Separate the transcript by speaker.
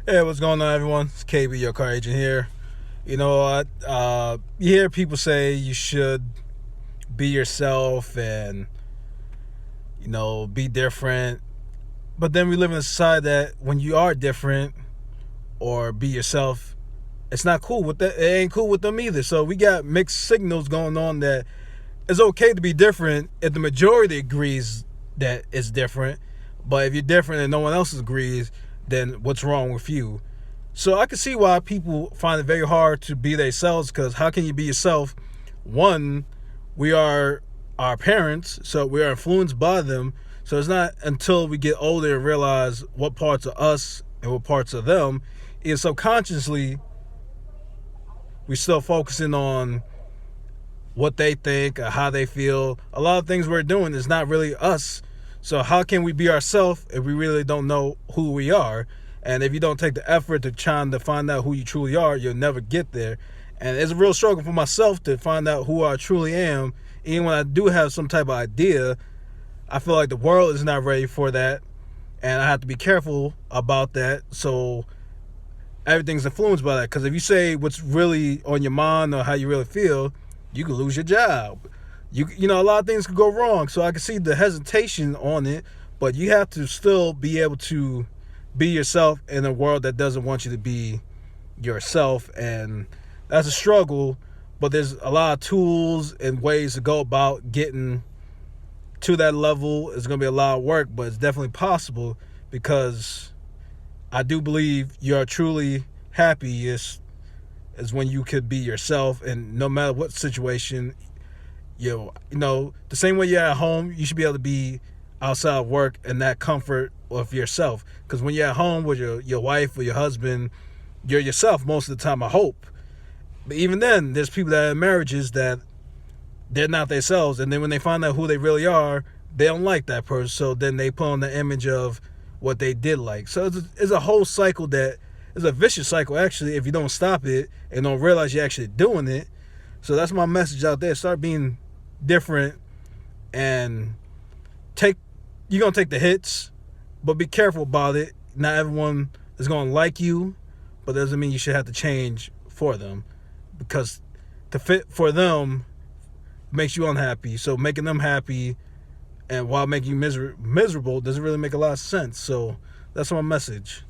Speaker 1: Hey, what's going on, everyone? It's KB, your car agent here. You know what? You hear people say you should be yourself and, be different. But then we live in a society that when you are different or be yourself, it's not cool with that. It ain't cool with them either. So we got mixed signals going on that it's okay to be different if the majority agrees that it's different. But if you're different and no one else agrees, then what's wrong with you? So I can see why people find it very hard to be themselves, because how can you be yourself? One, we are our parents, so we are influenced by them. So it's not until we get older and realize what parts of us and what parts of them is subconsciously we still focusing on what they think or how they feel. A lot of things we're doing is not really us. So how can we be ourselves if we really don't know who we are? And if you don't take the effort to try to find out who you truly are, you'll never get there. And it's a real struggle for myself to find out who I truly am. Even when I do have some type of idea, I feel like the world is not ready for that. And I have to be careful about that. So everything's influenced by that. Because if you say what's really on your mind or how you really feel, you could lose your job. A lot of things could go wrong. So I can see the hesitation on it, but you have to still be able to be yourself in a world that doesn't want you to be yourself. And that's a struggle, but there's a lot of tools and ways to go about getting to that level. It's going to be a lot of work, but it's definitely possible, because I do believe you're truly happiest is when you could be yourself, and no matter what situation, the same way you're at home, you should be able to be outside of work and that comfort of yourself. Because when you're at home with your wife or your husband, you're yourself most of the time, I hope. But even then, there's people that are in marriages that they're not themselves, and then when they find out who they really are, they don't like that person, so then they put on the image of what they did like. So it's a whole cycle that is a vicious cycle, actually, if you don't stop it and don't realize you're actually doing it. So that's my message out there. Start being different, and you're going to take the hits, but be careful about it. Not everyone is going to like you, but that doesn't mean you should have to change for them, because to fit for them makes you unhappy. So making them happy and while making you miserable doesn't really make a lot of sense. So that's my message.